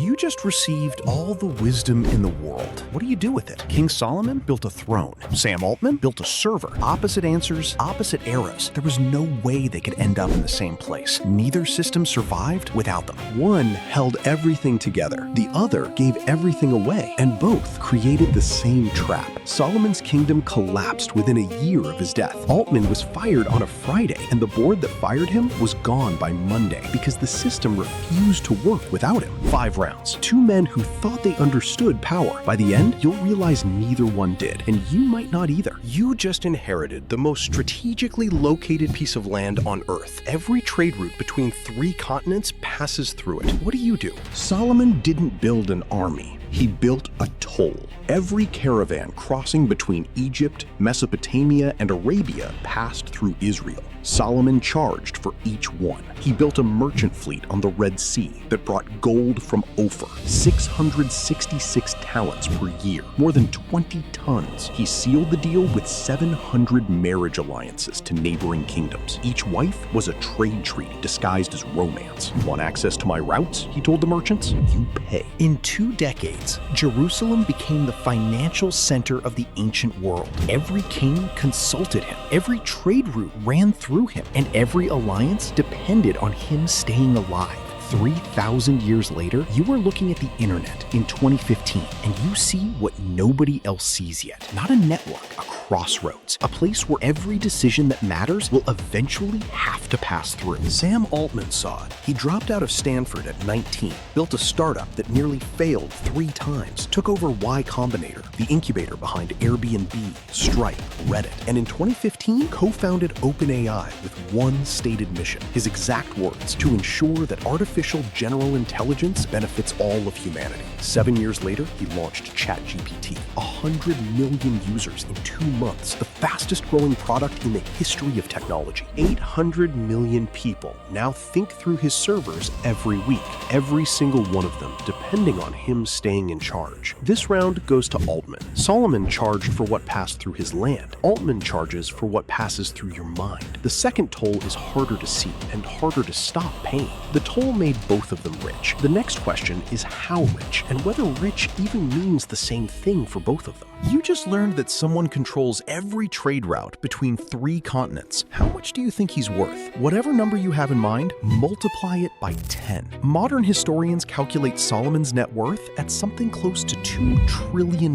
You just received all the wisdom in the world. What do you do with it? King Solomon built a throne. Sam Altman built a server. Opposite answers, opposite eras. There was no way they could end up in the same place. Neither system survived without them. One held everything together. The other gave everything away. And both created the same trap. Solomon's kingdom collapsed within a year of his death. Altman was fired on a Friday, and the board that fired him was gone by Monday because the system refused to work without him. 5 rounds. 2 men who thought they understood power. By the end, you'll realize neither one did, and you might not either. You just inherited the most strategically located piece of land on Earth. Every trade route between 3 continents passes through it. What do? Solomon didn't build an army. He built a toll. Every caravan crossing between Egypt, Mesopotamia, and Arabia passed through Israel. Solomon charged for each one. He built a merchant fleet on the Red Sea that brought gold from Ophir, 666 talents per year, more than 20 tons. He sealed the deal with 700 marriage alliances to neighboring kingdoms. Each wife was a trade treaty disguised as romance. Want access to my routes? He told the merchants. You pay. In 2 decades, Jerusalem became the financial center of the ancient world. Every king consulted him. Every trade route ran through him, and every alliance depended on him staying alive. 3,000 years later, you are looking at the internet in 2015, and you see what nobody else sees yet. Not a network, a crossroads, a place where every decision that matters will eventually have to pass through. Sam Altman saw it. He dropped out of Stanford at 19, built a startup that nearly failed 3 times, took over Y Combinator, the incubator behind Airbnb, Stripe, Reddit, and in 2015, co-founded OpenAI with one stated mission. His exact words: to ensure that artificial general intelligence benefits all of humanity. 7 years later, he launched ChatGPT. 100 million users in 2 months, the fastest growing product in the history of technology. 800 million people now think through his servers every week, every single one of them depending on him staying in charge. This round goes to Altman. Solomon charged for what passed through his land. Altman charges for what passes through your mind. The second toll is harder to see and harder to stop paying. The toll made both of them rich. The next question is how rich, and whether rich even means the same thing for both of them. You just learned that someone controls every trade route between 3 continents. How much do you think he's worth? Whatever number you have in mind, multiply it by 10. Modern historians calculate Solomon's net worth at something close to $2 trillion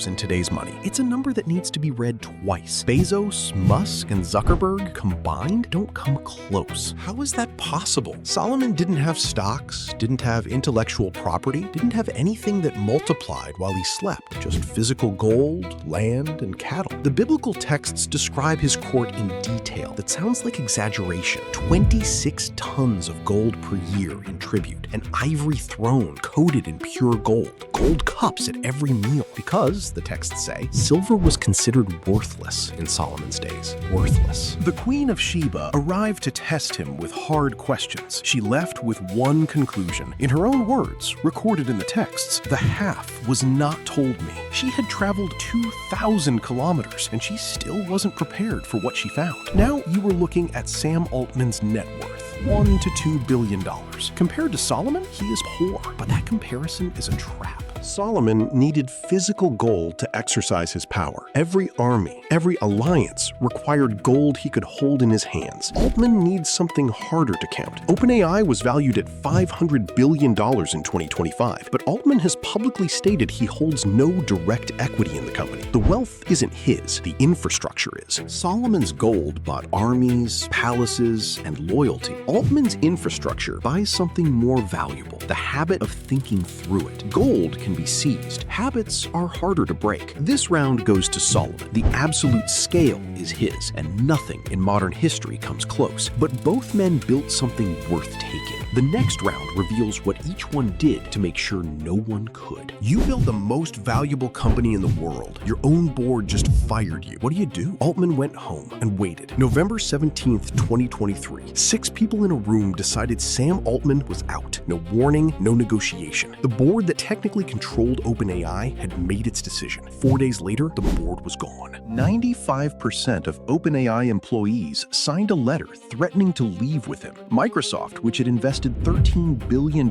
in today's money. It's a number that needs to be read twice. Bezos, Musk, and Zuckerberg combined don't come close. How is that possible? Solomon didn't have stocks, didn't have intellectual property, didn't have anything that multiplied while he slept, just physical gold, land, and cattle. The biblical texts describe his court in detail that sounds like exaggeration. 26 tons of gold per year in tribute, an ivory throne coated in pure gold, gold cups at every meal, because, the texts say, silver was considered worthless in Solomon's days. Worthless. The Queen of Sheba arrived to test him with hard questions. She left with one conclusion. In her own words, recorded in the texts, the half was not told me. She had traveled 2,000 kilometers, and she still wasn't prepared for what she found. Now you were looking at Sam Altman's net worth, $1 to $2 billion. Compared to Solomon, he is poor, but that comparison is a trap. Solomon needed physical gold to exercise his power. Every army, every alliance required gold he could hold in his hands. Altman needs something harder to count. OpenAI was valued at $500 billion in 2025, but Altman has publicly stated he holds no direct equity in the company. The wealth isn't his, the infrastructure is. Solomon's gold bought armies, palaces, and loyalty. Altman's infrastructure buys something more valuable, the habit of thinking through it. Gold can be seized. Habits are harder to break. This round goes to Solomon. The absolute scale is his, and nothing in modern history comes close. But both men built something worth taking. The next round reveals what each one did to make sure no one could. You built the most valuable company in the world. Your own board just fired you. What do? Altman went home and waited. November 17th, 2023. 6 people in a room decided Sam Altman was out. No warning, no negotiation. The board that technically controlled OpenAI had made its decision. 4 days later, the board was gone. 95% of OpenAI employees signed a letter threatening to leave with him. Microsoft, which had invested $13 billion,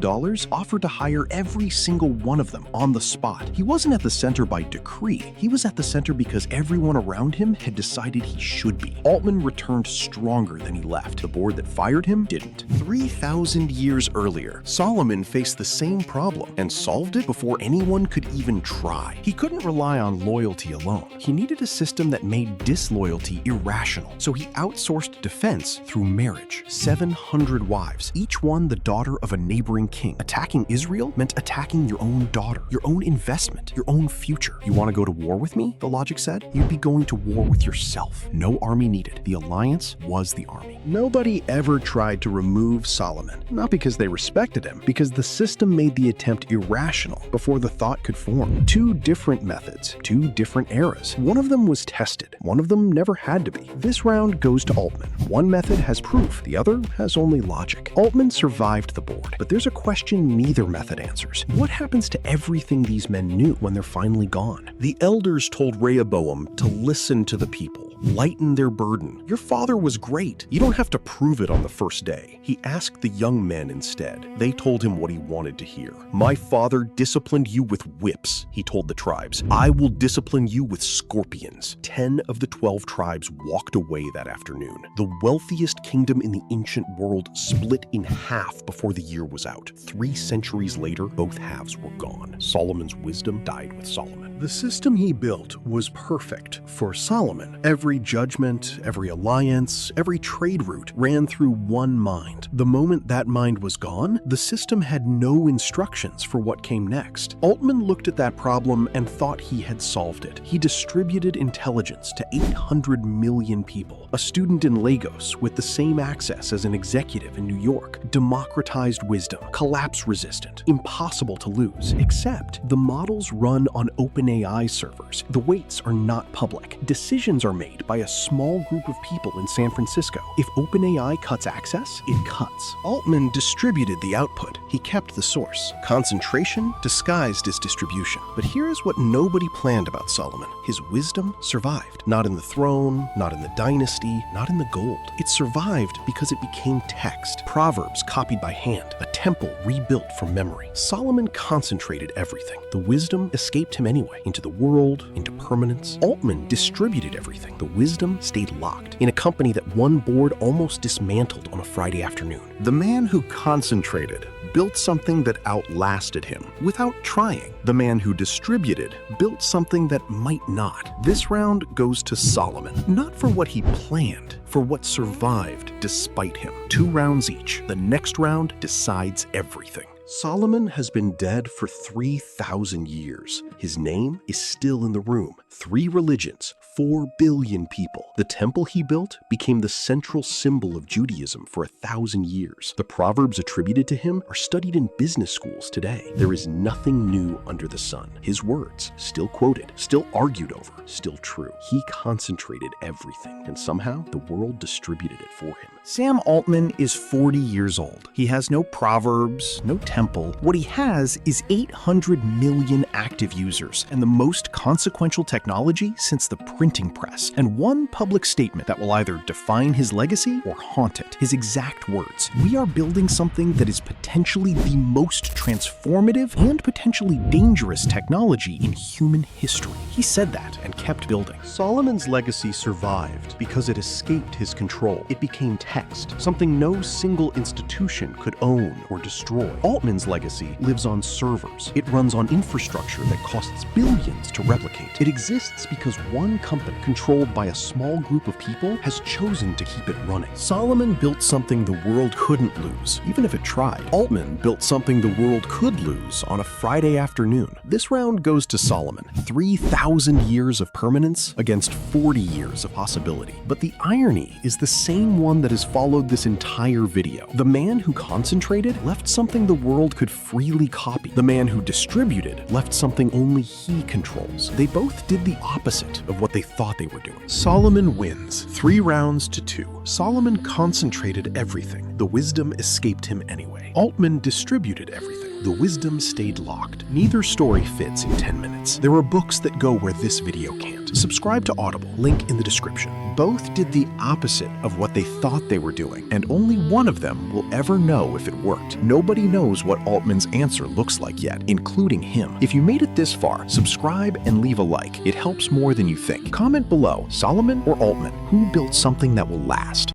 offered to hire every single one of them on the spot. He wasn't at the center by decree. He was at the center because everyone around him had decided he should be. Altman returned stronger than he left. The board that fired him didn't. 3,000 years earlier, Solomon faced the same problem and solved it before anyone could even try. He couldn't rely on loyalty alone. He needed a system that made disloyalty irrational, so he outsourced defense through marriage. 700 wives, each one the daughter of a neighboring king. Attacking Israel meant attacking your own daughter, your own investment, your own future. You want to go to war with me? The logic said. You'd be going to war with yourself. No army needed. The alliance was the army. Nobody ever tried to remove Solomon, not because they respected him, because the system made the attempt irrational before the thought could form. Two different methods, two different eras. One of them was tested. One of them never had to be. This round goes to Altman. One method has proof. The other has only logic. Altman survived the board, but there's a question neither method answers. What happens to everything these men knew when they're finally gone? The elders told Rehoboam to listen to the people, lighten their burden. Your father was great. You don't have to prove it on the first day. He asked the young men instead. They told him what he wanted to hear. My father disciplined you with whips, he told the tribes. I will discipline you with scorpions. 10 of the 12 tribes walked away that afternoon. The wealthiest kingdom in the ancient world split in half before the year was out. 3 centuries later, both halves were gone. Solomon's wisdom died with Solomon. The system he built was perfect for Solomon. Every judgment, every alliance, every trade route ran through one mind. The moment that mind was gone, the system had no instructions for what came next. Altman looked at that problem and thought he had solved it. He distributed intelligence to 800 million people. A student in Lagos with the same access as an executive in New York. Democratized wisdom, collapse-resistant, impossible to lose. Except the models run on OpenAI servers. The weights are not public. Decisions are made by a small group of people in San Francisco. If OpenAI cuts access, it cuts. Altman distributed the output. He kept the source. Concentration disguised as distribution. But here's what nobody planned about Solomon. His wisdom survived. Not in the throne, not in the dynasty, not in the gold. It survived because it became text. Proverbs copied by hand. A temple rebuilt from memory. Solomon concentrated everything. The wisdom escaped him anyway. Into the world, into permanence. Altman distributed everything. The wisdom stayed locked in a company that one board almost dismantled on a Friday afternoon. The man who concentrated built something that outlasted him without trying. The man who distributed built something that might not. This round goes to Solomon, not for what he planned, for what survived despite him. 2 rounds each. The next round decides everything. Solomon has been dead for 3,000 years. His name is still in the room. 3 religions, 4 billion people. The temple he built became the central symbol of Judaism for 1,000 years. The proverbs attributed to him are studied in business schools today. There is nothing new under the sun. His words, still quoted, still argued over, still true. He concentrated everything, and somehow the world distributed it for him. Sam Altman is 40 years old. He has no proverbs, no temple. What he has is 800 million active users and the most consequential technology since the printing press, and one public statement that will either define his legacy or haunt it. His exact words: "We are building something that is potentially the most transformative and potentially dangerous technology in human history." He said that and kept building. Solomon's legacy survived because it escaped his control. It became text, something no single institution could own or destroy. Altman's legacy lives on servers. It runs on infrastructure that costs billions to replicate. It exists because one company, controlled by a small group of people, has chosen to keep it running. Solomon built something the world couldn't lose, even if it tried. Altman built something the world could lose on a Friday afternoon. This round goes to Solomon. 3,000 years of permanence against 40 years of possibility. But the irony is the same one that has followed this entire video. The man who concentrated left something the world could freely copy. The man who distributed left something only he controls. They both did the opposite of what they thought they were doing. Solomon wins, 3 rounds to 2. Solomon concentrated everything. The wisdom escaped him anyway. Altman distributed everything. The wisdom stayed locked. Neither story fits in 10 minutes. There are books that go where this video can't. Subscribe to Audible, link in the description. Both did the opposite of what they thought they were doing, and only one of them will ever know if it worked. Nobody knows what Altman's answer looks like yet, including him. If you made it this far, subscribe and leave a like. It helps more than you think. Comment below, Solomon or Altman, who built something that will last?